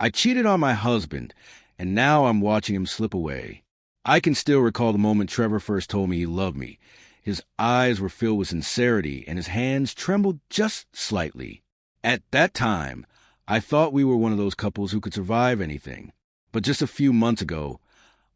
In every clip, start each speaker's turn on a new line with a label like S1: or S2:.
S1: I cheated on my husband, and now I'm watching him slip away. I can still recall the moment Trevor first told me he loved me. His eyes were filled with sincerity, and his hands trembled just slightly. At that time, I thought we were one of those couples who could survive anything. But just a few months ago,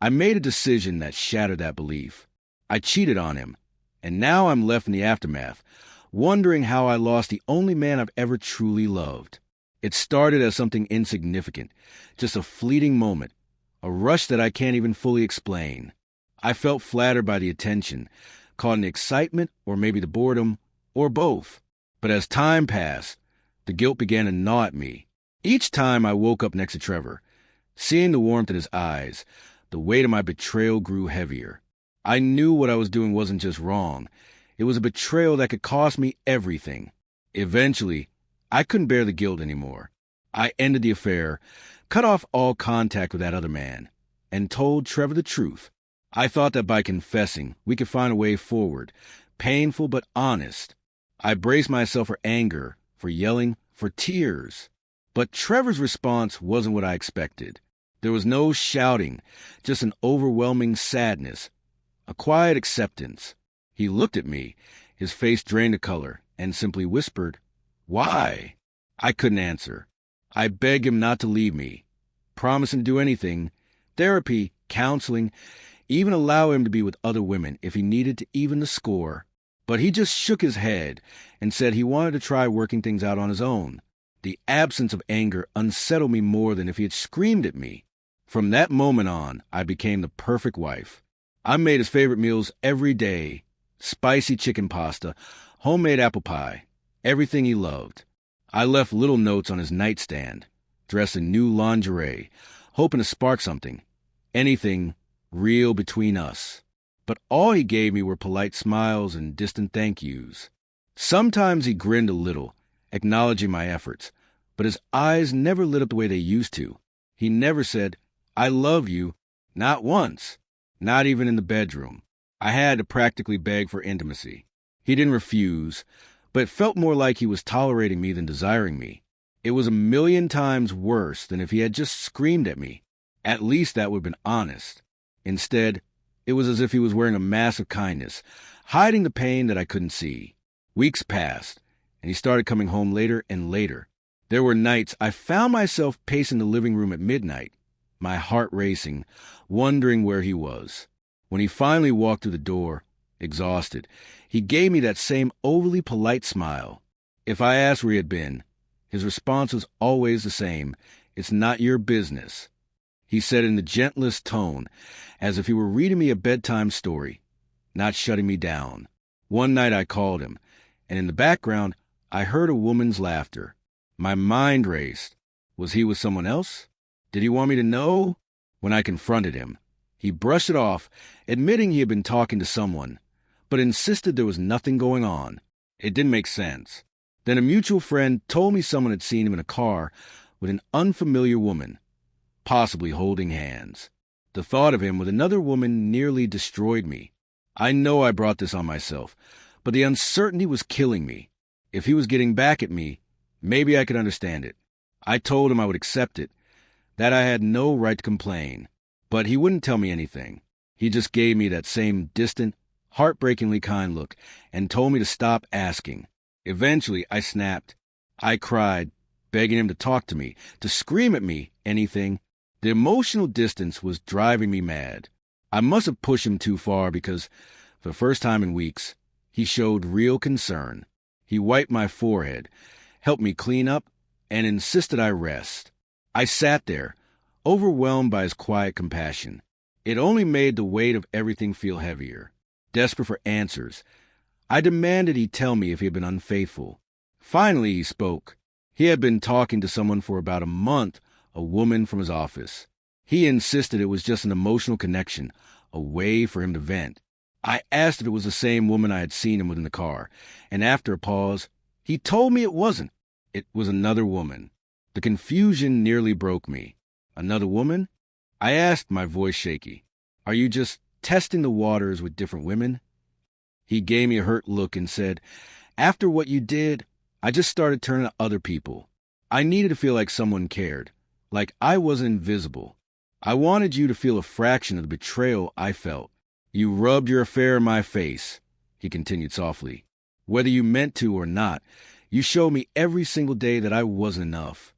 S1: I made a decision that shattered that belief. I cheated on him, and now I'm left in the aftermath, wondering how I lost the only man I've ever truly loved. It started as something insignificant, just a fleeting moment, a rush that I can't even fully explain. I felt flattered by the attention, caught in the excitement, or maybe the boredom, or both. But as time passed, the guilt began to gnaw at me. Each time I woke up next to Trevor, seeing the warmth in his eyes, the weight of my betrayal grew heavier. I knew what I was doing wasn't just wrong. It was a betrayal that could cost me everything. Eventually, I couldn't bear the guilt anymore. I ended the affair, cut off all contact with that other man, and told Trevor the truth. I thought that by confessing, we could find a way forward, painful but honest. I braced myself for anger, for yelling, for tears. But Trevor's response wasn't what I expected. There was no shouting, just an overwhelming sadness, a quiet acceptance. He looked at me, his face drained of color, and simply whispered, "Why?" I couldn't answer. I begged him not to leave me, promising to do anything, therapy, counseling, even allow him to be with other women if he needed to even the score. But he just shook his head and said he wanted to try working things out on his own. The absence of anger unsettled me more than if he had screamed at me. From that moment on, I became the perfect wife. I made his favorite meals every day, spicy chicken pasta, homemade apple pie, everything he loved. I left little notes on his nightstand, dressed in new lingerie, hoping to spark something, anything real between us. But all he gave me were polite smiles and distant thank yous. Sometimes he grinned a little, acknowledging my efforts, but his eyes never lit up the way they used to. He never said, "I love you," not once, not even in the bedroom. I had to practically beg for intimacy. He didn't refuse, but it felt more like he was tolerating me than desiring me. It was a million times worse than if he had just screamed at me. At least that would have been honest. Instead, it was as if he was wearing a mask of kindness, hiding the pain that I couldn't see. Weeks passed, and he started coming home later and later. There were nights I found myself pacing the living room at midnight, my heart racing, wondering where he was. When he finally walked through the door, exhausted, he gave me that same overly polite smile. If I asked where he had been, his response was always the same: "It's not your business." He said in the gentlest tone, as if he were reading me a bedtime story, not shutting me down. One night I called him, and in the background, I heard a woman's laughter. My mind raced. Was he with someone else? Did he want me to know? When I confronted him, he brushed it off, admitting he had been talking to someone, but insisted there was nothing going on. It didn't make sense. Then a mutual friend told me someone had seen him in a car with an unfamiliar woman, possibly holding hands. The thought of him with another woman nearly destroyed me. I know I brought this on myself, but the uncertainty was killing me. If he was getting back at me, maybe I could understand it. I told him I would accept it, that I had no right to complain. But he wouldn't tell me anything. He just gave me that same distant, heartbreakingly kind look and told me to stop asking. Eventually, I snapped. I cried, begging him to talk to me, to scream at me, anything. The emotional distance was driving me mad. I must have pushed him too far because, for the first time in weeks, he showed real concern. He wiped my forehead, helped me clean up, and insisted I rest. I sat there, overwhelmed by his quiet compassion. It only made the weight of everything feel heavier. Desperate for answers, I demanded he tell me if he had been unfaithful. Finally, he spoke. He had been talking to someone for about a month, a woman from his office. He insisted it was just an emotional connection, a way for him to vent. I asked if it was the same woman I had seen him with in the car, and after a pause, he told me it wasn't. It was another woman. The confusion nearly broke me. Another woman? I asked, my voice shaky. Are you just testing the waters with different women? He gave me a hurt look and said, after what you did, I just started turning to other people. I needed to feel like someone cared. like I was invisible. I wanted you to feel a fraction of the betrayal I felt. You rubbed your affair in my face, he continued softly. Whether you meant to or not, you showed me every single day that I wasn't enough.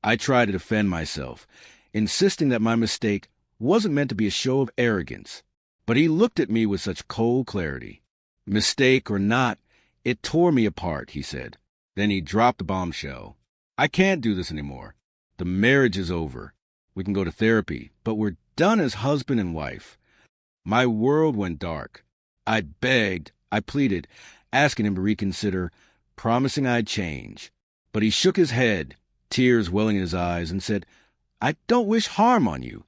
S1: I tried to defend myself, insisting that my mistake wasn't meant to be a show of arrogance. But he looked at me with such cold clarity. Mistake or not, it tore me apart, he said. Then he dropped the bombshell. I can't do this anymore. The marriage is over. We can go to therapy, but we're done as husband and wife. My world went dark. I begged, I pleaded, asking him to reconsider, promising I'd change. But he shook his head, tears welling in his eyes, and said, I don't wish harm on you,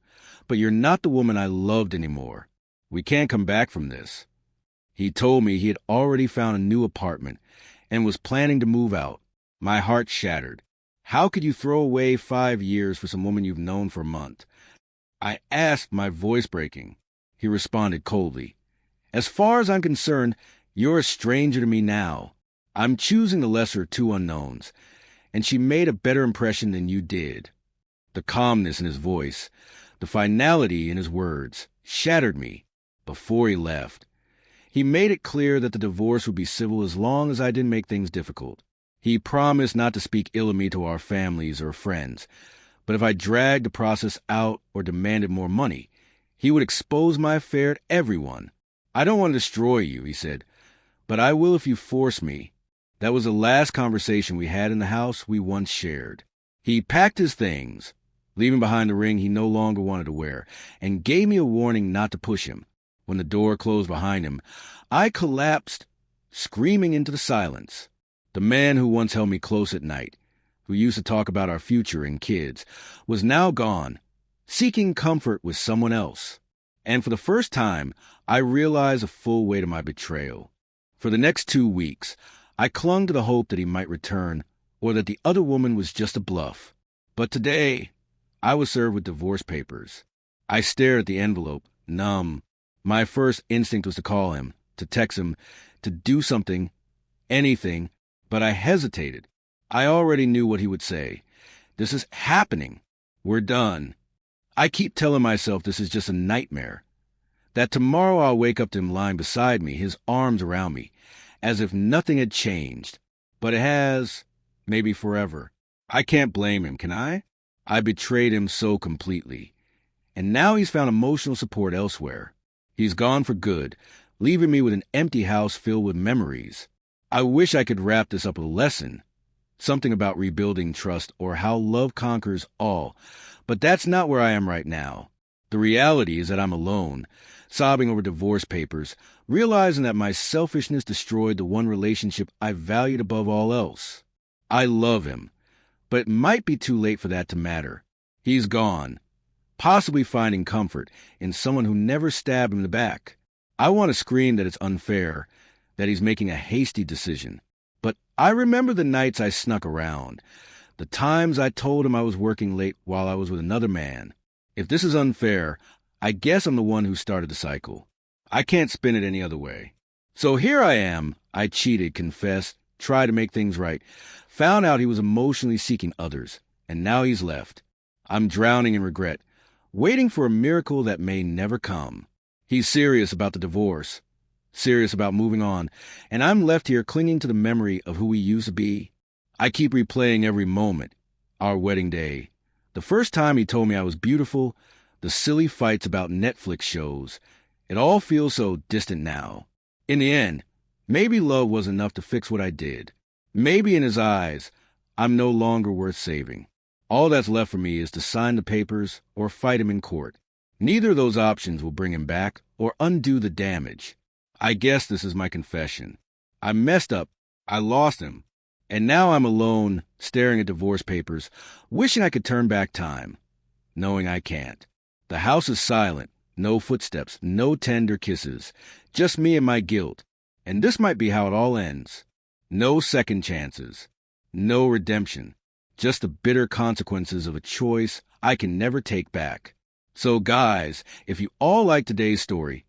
S1: but you're not the woman I loved anymore. We can't come back from this. He told me he had already found a new apartment and was planning to move out. My heart shattered. How could you throw away 5 years for some woman you've known for a month? I asked, my voice breaking. He responded coldly. As far as I'm concerned, you're a stranger to me now. I'm choosing the lesser of two unknowns, and she made a better impression than you did. The calmness in his voice, the finality in his words, shattered me. Before he left, he made it clear that the divorce would be civil as long as I didn't make things difficult. He promised not to speak ill of me to our families or friends, but if I dragged the process out or demanded more money, he would expose my affair to everyone. I don't want to destroy you, he said, but I will if you force me. That was the last conversation we had in the house we once shared. He packed his things, leaving behind the ring he no longer wanted to wear, and gave me a warning not to push him. When the door closed behind him, I collapsed, screaming into the silence. The man who once held me close at night, who used to talk about our future and kids, was now gone, seeking comfort with someone else. And for the first time, I realized the full weight of my betrayal. For the next 2 weeks, I clung to the hope that he might return, or that the other woman was just a bluff. But today, I was served with divorce papers. I stared at the envelope, numb. My first instinct was to call him, to text him, to do something, anything, but I hesitated. I already knew what he would say. This is happening. We're done. I keep telling myself this is just a nightmare, that tomorrow I'll wake up to him lying beside me, his arms around me, as if nothing had changed. But it has, maybe forever. I can't blame him, can I? I betrayed him so completely. And now he's found emotional support elsewhere. He's gone for good, leaving me with an empty house filled with memories. I wish I could wrap this up with a lesson, something about rebuilding trust or how love conquers all, but that's not where I am right now. The reality is that I'm alone, sobbing over divorce papers, realizing that my selfishness destroyed the one relationship I valued above all else. I love him, but it might be too late for that to matter. He's gone, possibly finding comfort in someone who never stabbed him in the back. I want to scream that it's unfair, that he's making a hasty decision. But I remember the nights I snuck around, the times I told him I was working late while I was with another man. If this is unfair, I guess I'm the one who started the cycle. I can't spin it any other way. So here I am. I cheated, confessed, tried to make things right, found out he was emotionally seeking others, and now he's left. I'm drowning in regret, waiting for a miracle that may never come. He's serious about the divorce, serious about moving on, and I'm left here clinging to the memory of who we used to be. I keep replaying every moment. Our wedding day, the first time he told me I was beautiful, the silly fights about Netflix shows. It all feels so distant now. In the end, maybe love was enough to fix what I did. Maybe in his eyes, I'm no longer worth saving. All that's left for me is to sign the papers or fight him in court. Neither of those options will bring him back or undo the damage. I guess this is my confession. I messed up. I lost him. And now I'm alone, staring at divorce papers, wishing I could turn back time, knowing I can't. The house is silent. No footsteps, no tender kisses. Just me and my guilt. And this might be how it all ends. No second chances. No redemption. Just the bitter consequences of a choice I can never take back. So guys, if you all like today's story,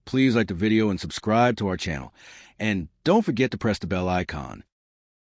S1: please like the video and subscribe to our channel. And don't forget to press the bell icon.